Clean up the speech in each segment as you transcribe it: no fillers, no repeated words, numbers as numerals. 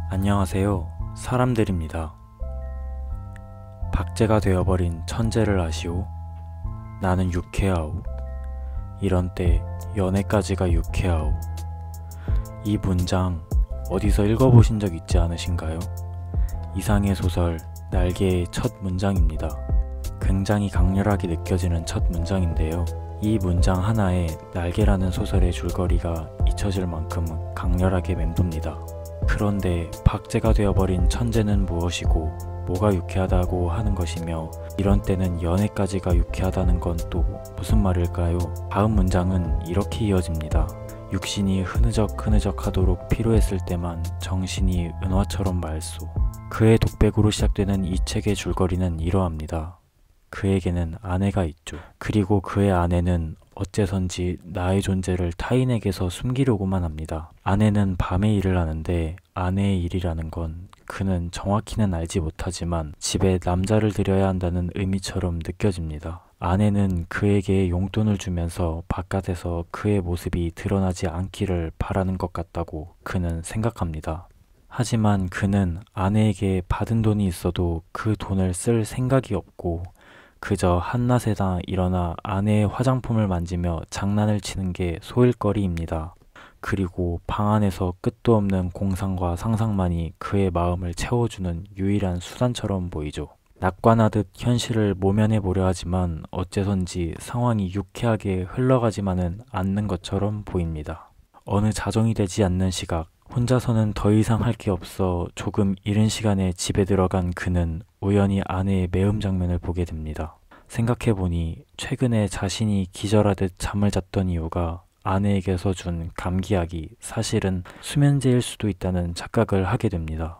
안녕하세요. 사람들입니다. 박제가 되어버린 천재를 아시오? 나는 유쾌하오. 이런 때 연애까지가 유쾌하오. 이 문장 어디서 읽어보신 적 있지 않으신가요? 이상의 소설 날개의 첫 문장입니다. 굉장히 강렬하게 느껴지는 첫 문장인데요. 이 문장 하나에 날개라는 소설의 줄거리가 잊혀질 만큼 강렬하게 맴돕니다. 그런데 박제가 되어버린 천재는 무엇이고 뭐가 유쾌하다고 하는 것이며 이런 때는 연애까지가 유쾌하다는 건 또 무슨 말일까요? 다음 문장은 이렇게 이어집니다. 육신이 흐느적흐느적 하도록 필요했을 때만 정신이 은화처럼 맑소. 그의 독백으로 시작되는 이 책의 줄거리는 이러합니다. 그에게는 아내가 있죠. 그리고 그의 아내는 어째선지 나의 존재를 타인에게서 숨기려고만 합니다. 아내는 밤에 일을 하는데 아내의 일이라는 건 그는 정확히는 알지 못하지만 집에 남자를 들여야 한다는 의미처럼 느껴집니다. 아내는 그에게 용돈을 주면서 바깥에서 그의 모습이 드러나지 않기를 바라는 것 같다고 그는 생각합니다. 하지만 그는 아내에게 받은 돈이 있어도 그 돈을 쓸 생각이 없고 그저 한낮에나 일어나 아내의 화장품을 만지며 장난을 치는 게 소일거리입니다. 그리고 방 안에서 끝도 없는 공상과 상상만이 그의 마음을 채워주는 유일한 수단처럼 보이죠. 낙관하듯 현실을 모면해 보려 하지만 어째선지 상황이 유쾌하게 흘러가지만은 않는 것처럼 보입니다. 어느 자정이 되지 않는 시각, 혼자서는 더 이상 할 게 없어 조금 이른 시간에 집에 들어간 그는 우연히 아내의 매음 장면을 보게 됩니다. 생각해보니 최근에 자신이 기절하듯 잠을 잤던 이유가 아내에게서 준 감기약이 사실은 수면제일 수도 있다는 착각을 하게 됩니다.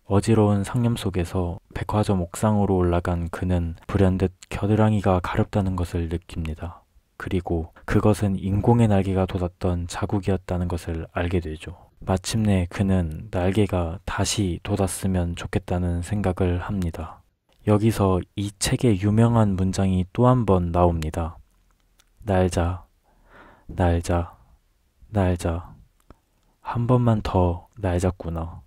어지러운 상념 속에서 백화점 옥상으로 올라간 그는 불현듯 겨드랑이가 가렵다는 것을 느낍니다. 그리고 그것은 인공의 날개가 돋았던 자국이었다는 것을 알게 되죠. 마침내 그는 날개가 다시 돋았으면 좋겠다는 생각을 합니다. 여기서 이 책의 유명한 문장이 또 한 번 나옵니다. 날자, 날자, 날자. 한 번만 더 날잤구나.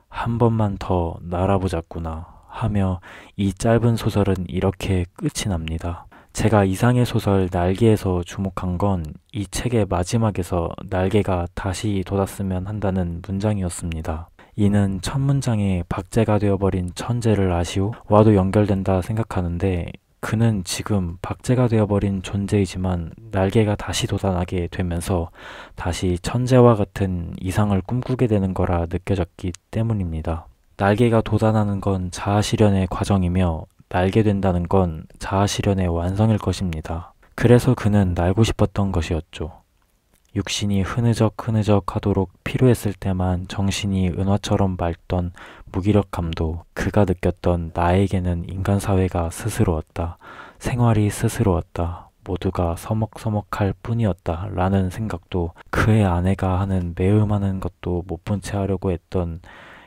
한 번만 더 날아보자꾸나 하며 이 짧은 소설은 이렇게 끝이 납니다. 제가 이상의 소설 날개에서 주목한 건 이 책의 마지막에서 날개가 다시 돋았으면 한다는 문장이었습니다. 이는 첫 문장에 박제가 되어버린 천재를 아시오? 와도 연결된다 생각하는데 그는 지금 박제가 되어버린 존재이지만 날개가 다시 돋아나게 되면서 다시 천재와 같은 이상을 꿈꾸게 되는 거라 느껴졌기 때문입니다. 날개가 돋아나는 건 자아실현의 과정이며 날게 된다는 건 자아실현의 완성일 것입니다. 그래서 그는 날고 싶었던 것이었죠. 육신이 흐느적흐느적 하도록 필요했을 때만 정신이 은화처럼 맑던 무기력함도 그가 느꼈던 나에게는 인간 사회가 스스로웠다. 생활이 스스로웠다. 모두가 서먹서먹할 뿐이었다. 라는 생각도 그의 아내가 하는 매음하는 것도 못 본 채 하려고 했던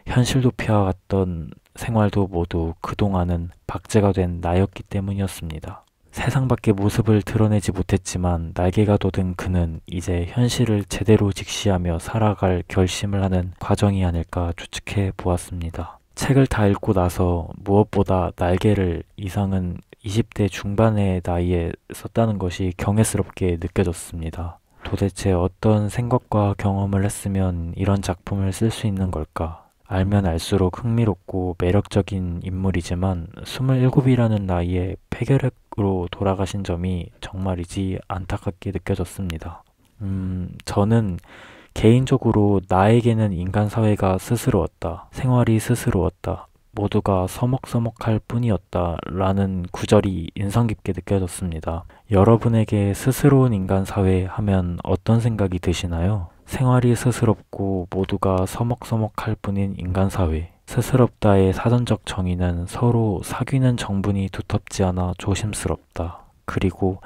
현실도 피해갔던 생활도 모두 그동안은 박제가 된 나였기 때문이었습니다. 세상 밖의 모습을 드러내지 못했지만 날개가 돋은 그는 이제 현실을 제대로 직시하며 살아갈 결심을 하는 과정이 아닐까 추측해 보았습니다. 책을 다 읽고 나서 무엇보다 날개를 이상은 20대 중반의 나이에 썼다는 것이 경외스럽게 느껴졌습니다. 도대체 어떤 생각과 경험을 했으면 이런 작품을 쓸 수 있는 걸까? 알면 알수록 흥미롭고 매력적인 인물이지만 27이라는 나이에 폐결핵으로 돌아가신 점이 정말이지 안타깝게 느껴졌습니다. 저는 개인적으로 나에게는 인간 사회가 스스로웠다. 생활이 스스로웠다. 모두가 서먹서먹할 뿐이었다. 라는 구절이 인상 깊게 느껴졌습니다. 여러분에게 스스로운 인간 사회 하면 어떤 생각이 드시나요? 생활이 스스롭고 모두가 서먹서먹할 뿐인 인간사회. 스스롭다의 사전적 정의는 서로 사귀는 정분이 두텁지 않아 조심스럽다. 그리고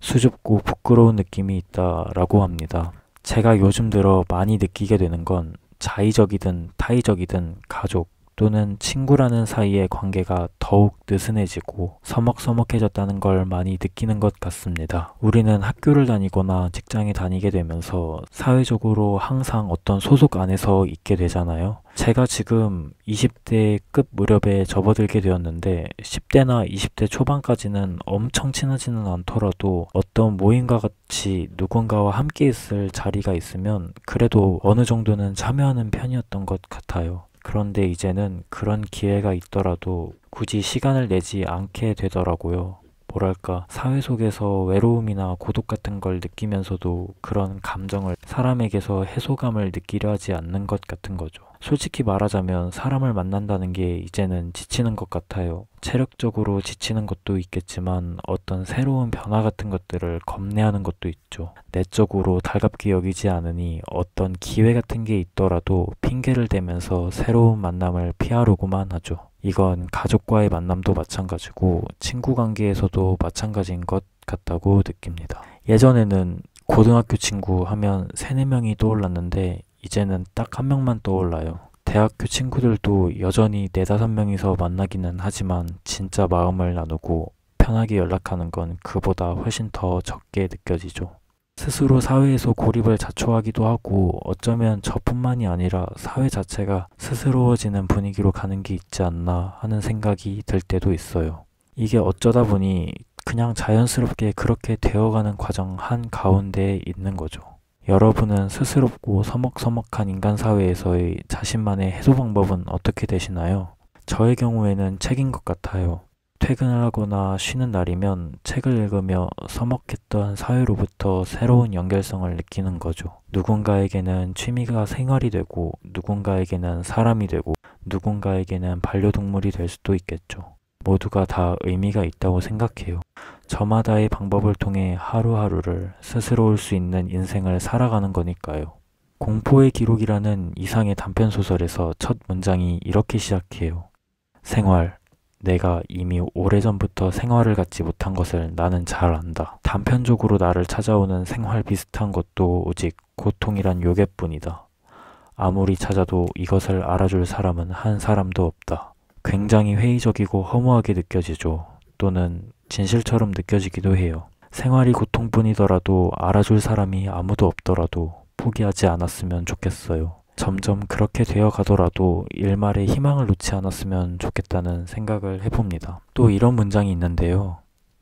수줍고 부끄러운 느낌이 있다라고 합니다. 제가 요즘 들어 많이 느끼게 되는 건 자의적이든 타의적이든 가족, 또는 친구라는 사이의 관계가 더욱 느슨해지고 서먹서먹해졌다는 걸 많이 느끼는 것 같습니다. 우리는 학교를 다니거나 직장에 다니게 되면서 사회적으로 항상 어떤 소속 안에서 있게 되잖아요. 제가 지금 20대 끝 무렵에 접어들게 되었는데 10대나 20대 초반까지는 엄청 친하지는 않더라도 어떤 모임과 같이 누군가와 함께 있을 자리가 있으면 그래도 어느 정도는 참여하는 편이었던 것 같아요. 그런데 이제는 그런 기회가 있더라도 굳이 시간을 내지 않게 되더라고요. 뭐랄까, 사회 속에서 외로움이나 고독 같은 걸 느끼면서도 그런 감정을 사람에게서 해소감을 느끼려 하지 않는 것 같은 거죠. 솔직히 말하자면 사람을 만난다는 게 이제는 지치는 것 같아요. 체력적으로 지치는 것도 있겠지만 어떤 새로운 변화 같은 것들을 겁내하는 것도 있죠. 내적으로 달갑게 여기지 않으니 어떤 기회 같은 게 있더라도 핑계를 대면서 새로운 만남을 피하려고만 하죠. 이건 가족과의 만남도 마찬가지고 친구 관계에서도 마찬가지인 것 같다고 느낍니다. 예전에는 고등학교 친구 하면 3, 4명이 떠올랐는데 이제는 딱 한 명만 떠올라요. 대학교 친구들도 여전히 4, 5명이서 만나기는 하지만 진짜 마음을 나누고 편하게 연락하는 건 그보다 훨씬 더 적게 느껴지죠. 스스로 사회에서 고립을 자초하기도 하고 어쩌면 저뿐만이 아니라 사회 자체가 스스로워지는 분위기로 가는 게 있지 않나 하는 생각이 들 때도 있어요. 이게 어쩌다 보니 그냥 자연스럽게 그렇게 되어가는 과정 한가운데에 있는 거죠. 여러분은 스스롭고 서먹서먹한 인간 사회에서의 자신만의 해소 방법은 어떻게 되시나요? 저의 경우에는 책인 것 같아요. 퇴근을 하거나 쉬는 날이면 책을 읽으며 서먹했던 사회로부터 새로운 연결성을 느끼는 거죠. 누군가에게는 취미가 생활이 되고 누군가에게는 사람이 되고 누군가에게는 반려동물이 될 수도 있겠죠. 모두가 다 의미가 있다고 생각해요. 저마다의 방법을 통해 하루하루를 스스로울 수 있는 인생을 살아가는 거니까요. 공포의 기록이라는 이상의 단편소설에서 첫 문장이 이렇게 시작해요. 생활. 내가 이미 오래전부터 생활을 갖지 못한 것을 나는 잘 안다. 단편적으로 나를 찾아오는 생활 비슷한 것도 오직 고통이란 요괴뿐이다. 아무리 찾아도 이것을 알아줄 사람은 한 사람도 없다. 굉장히 회의적이고 허무하게 느껴지죠. 또는 진실처럼 느껴지기도 해요. 생활이 고통뿐이더라도 알아줄 사람이 아무도 없더라도 포기하지 않았으면 좋겠어요. 점점 그렇게 되어 가더라도 일말의 희망을 놓지 않았으면 좋겠다는 생각을 해봅니다. 또 이런 문장이 있는데요.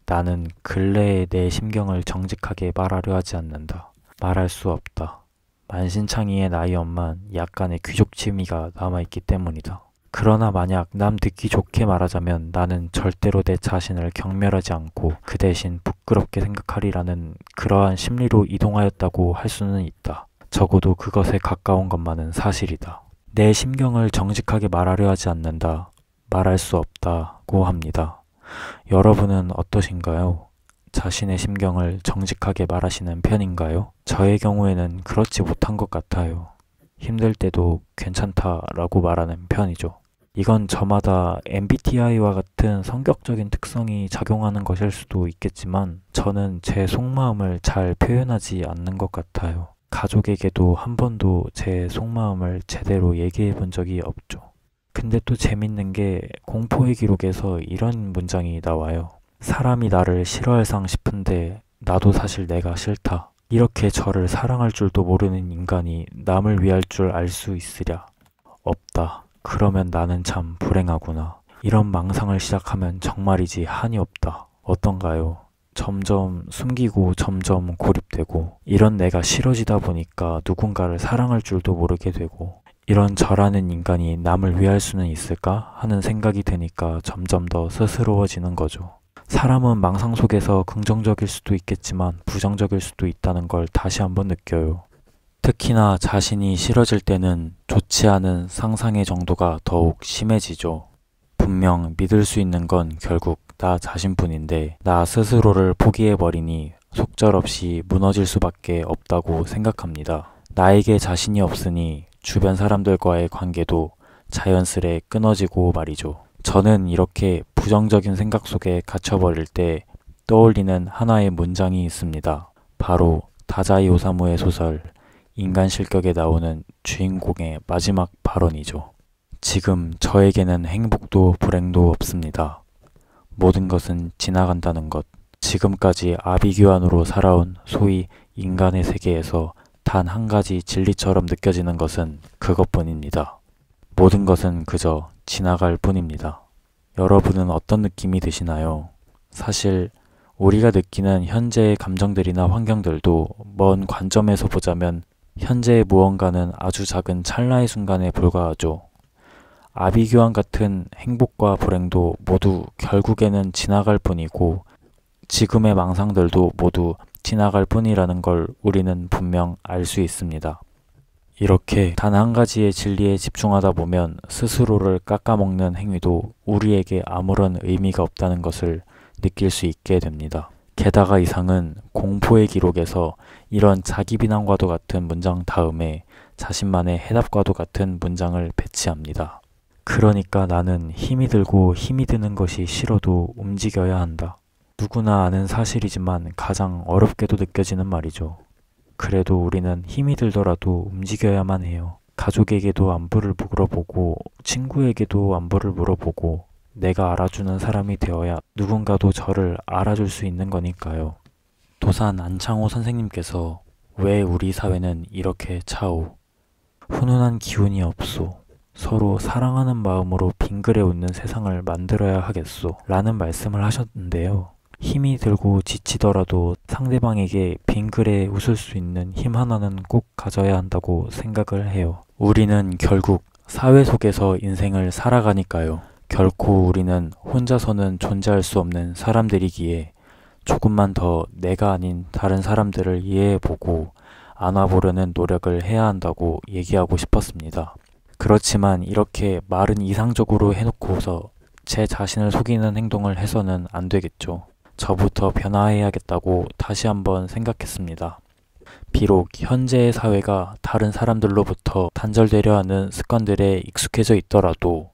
나는 근래의 내 심경을 정직하게 말하려 하지 않는다. 말할 수 없다. 만신창이의 나의 엄만 약간의 귀족 취미가 남아있기 때문이다. 그러나 만약 남 듣기 좋게 말하자면 나는 절대로 내 자신을 경멸하지 않고 그 대신 부끄럽게 생각하리라는 그러한 심리로 이동하였다고 할 수는 있다. 적어도 그것에 가까운 것만은 사실이다. 내 심경을 정직하게 말하려 하지 않는다. 말할 수 없다고 합니다. 여러분은 어떠신가요? 자신의 심경을 정직하게 말하시는 편인가요? 저의 경우에는 그렇지 못한 것 같아요. 힘들 때도 괜찮다라고 말하는 편이죠. 이건 저마다 MBTI와 같은 성격적인 특성이 작용하는 것일 수도 있겠지만 저는 제 속마음을 잘 표현하지 않는 것 같아요. 가족에게도 한 번도 제 속마음을 제대로 얘기해 본 적이 없죠. 근데 또 재밌는 게 공포의 기록에서 이런 문장이 나와요. 사람이 나를 싫어할상 싶은데 나도 사실 내가 싫다. 이렇게 저를 사랑할 줄도 모르는 인간이 남을 위할 줄 알 수 있으랴. 없다. 그러면 나는 참 불행하구나. 이런 망상을 시작하면 정말이지 한이 없다. 어떤가요? 점점 숨기고 점점 고립되고 이런 내가 싫어지다 보니까 누군가를 사랑할 줄도 모르게 되고 이런 저라는 인간이 남을 위할 수는 있을까 하는 생각이 드니까 점점 더 스스로워지는 거죠. 사람은 망상 속에서 긍정적일 수도 있겠지만 부정적일 수도 있다는 걸 다시 한번 느껴요. 특히나 자신이 싫어질 때는 좋지 않은 상상의 정도가 더욱 심해지죠. 분명 믿을 수 있는 건 결국 나 자신뿐인데 나 스스로를 포기해버리니 속절없이 무너질 수밖에 없다고 생각합니다. 나에게 자신이 없으니 주변 사람들과의 관계도 자연스레 끊어지고 말이죠. 저는 이렇게 부정적인 생각 속에 갇혀버릴 때 떠올리는 하나의 문장이 있습니다. 바로 다자이 오사무의 소설 인간 실격에 나오는 주인공의 마지막 발언이죠. 지금 저에게는 행복도 불행도 없습니다. 모든 것은 지나간다는 것. 지금까지 아비규환으로 살아온 소위 인간의 세계에서 단 한 가지 진리처럼 느껴지는 것은 그것뿐입니다. 모든 것은 그저 지나갈 뿐입니다. 여러분은 어떤 느낌이 드시나요? 사실 우리가 느끼는 현재의 감정들이나 환경들도 먼 관점에서 보자면 현재의 무언가는 아주 작은 찰나의 순간에 불과하죠. 아비규환 같은 행복과 불행도 모두 결국에는 지나갈 뿐이고 지금의 망상들도 모두 지나갈 뿐이라는 걸 우리는 분명 알 수 있습니다. 이렇게 단 한 가지의 진리에 집중하다 보면 스스로를 깎아먹는 행위도 우리에게 아무런 의미가 없다는 것을 느낄 수 있게 됩니다. 게다가 이상은 공포의 기록에서 이런 자기 비난과도 같은 문장 다음에 자신만의 해답과도 같은 문장을 배치합니다. 그러니까 나는 힘이 들고 힘이 드는 것이 싫어도 움직여야 한다. 누구나 아는 사실이지만 가장 어렵게도 느껴지는 말이죠. 그래도 우리는 힘이 들더라도 움직여야만 해요. 가족에게도 안부를 물어보고 친구에게도 안부를 물어보고 내가 알아주는 사람이 되어야 누군가도 저를 알아줄 수 있는 거니까요. 도산 안창호 선생님께서 왜 우리 사회는 이렇게 차오? 훈훈한 기운이 없소. 서로 사랑하는 마음으로 빙그레 웃는 세상을 만들어야 하겠소. 라는 말씀을 하셨는데요. 힘이 들고 지치더라도 상대방에게 빙그레 웃을 수 있는 힘 하나는 꼭 가져야 한다고 생각을 해요. 우리는 결국 사회 속에서 인생을 살아가니까요. 결코 우리는 혼자서는 존재할 수 없는 사람들이기에 조금만 더 내가 아닌 다른 사람들을 이해해보고 안아보려는 노력을 해야 한다고 얘기하고 싶었습니다. 그렇지만 이렇게 말은 이상적으로 해놓고서 제 자신을 속이는 행동을 해서는 안 되겠죠. 저부터 변화해야겠다고 다시 한번 생각했습니다. 비록 현재의 사회가 다른 사람들로부터 단절되려 하는 습관들에 익숙해져 있더라도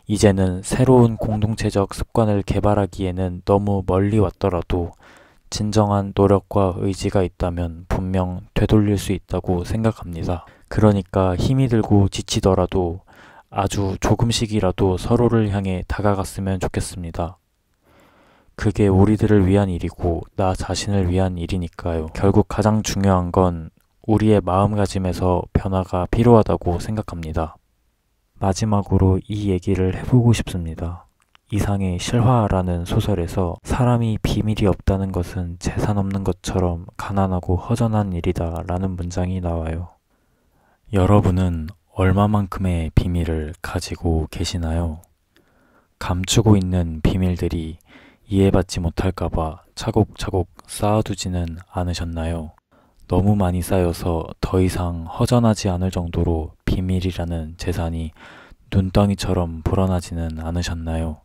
이제는 새로운 공동체적 습관을 개발하기에는 너무 멀리 왔더라도 진정한 노력과 의지가 있다면 분명 되돌릴 수 있다고 생각합니다. 그러니까 힘이 들고 지치더라도 아주 조금씩이라도 서로를 향해 다가갔으면 좋겠습니다. 그게 우리들을 위한 일이고 나 자신을 위한 일이니까요. 결국 가장 중요한 건 우리의 마음가짐에서 변화가 필요하다고 생각합니다. 마지막으로 이 얘기를 해보고 싶습니다. 이상의 실화라는 소설에서 사람이 비밀이 없다는 것은 재산 없는 것처럼 가난하고 허전한 일이다 라는 문장이 나와요. 여러분은 얼마만큼의 비밀을 가지고 계시나요? 감추고 있는 비밀들이 이해받지 못할까봐 차곡차곡 쌓아두지는 않으셨나요? 너무 많이 쌓여서 더 이상 허전하지 않을 정도로 비밀이라는 재산이 눈덩이처럼 불어나지는 않으셨나요?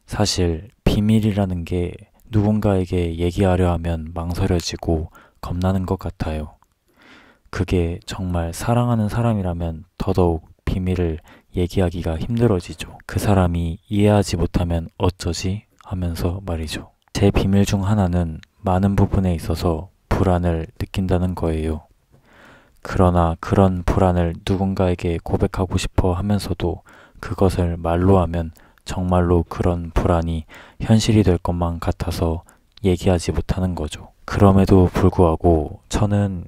사실 비밀이라는 게 누군가에게 얘기하려 하면 망설여지고 겁나는 것 같아요. 그게 정말 사랑하는 사람이라면 더더욱 비밀을 얘기하기가 힘들어지죠. 그 사람이 이해하지 못하면 어쩌지? 하면서 말이죠. 제 비밀 중 하나는 많은 부분에 있어서 불안을 느낀다는 거예요. 그러나 그런 불안을 누군가에게 고백하고 싶어 하면서도 그것을 말로 하면 정말로 그런 불안이 현실이 될 것만 같아서 얘기하지 못하는 거죠. 그럼에도 불구하고 저는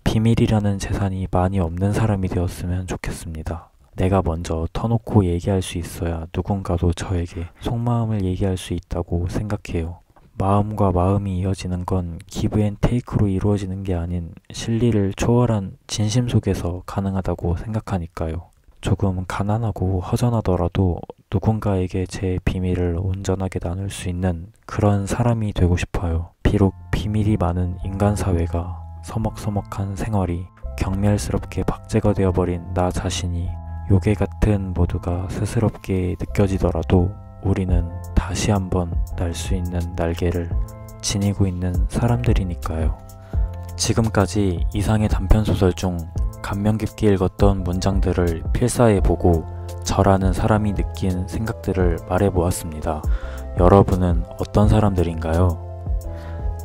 비밀이라는 재산이 많이 없는 사람이 되었으면 좋겠습니다. 내가 먼저 터놓고 얘기할 수 있어야 누군가도 저에게 속마음을 얘기할 수 있다고 생각해요. 마음과 마음이 이어지는 건 기브 앤 테이크로 이루어지는 게 아닌 실리를 초월한 진심 속에서 가능하다고 생각하니까요. 조금 가난하고 허전하더라도 누군가에게 제 비밀을 온전하게 나눌 수 있는 그런 사람이 되고 싶어요. 비록 비밀이 많은 인간 사회가 서먹서먹한 생활이 경멸스럽게 박제가 되어버린 나 자신이 요괴 같은 모두가 스스럽게 느껴지더라도 우리는 다시 한번 날 수 있는 날개를 지니고 있는 사람들이니까요. 지금까지 이상의 단편소설 중 감명 깊게 읽었던 문장들을 필사해보고 저라는 사람이 느낀 생각들을 말해보았습니다. 여러분은 어떤 사람들인가요?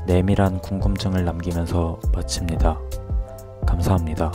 내밀한 궁금증을 남기면서 마칩니다. 감사합니다.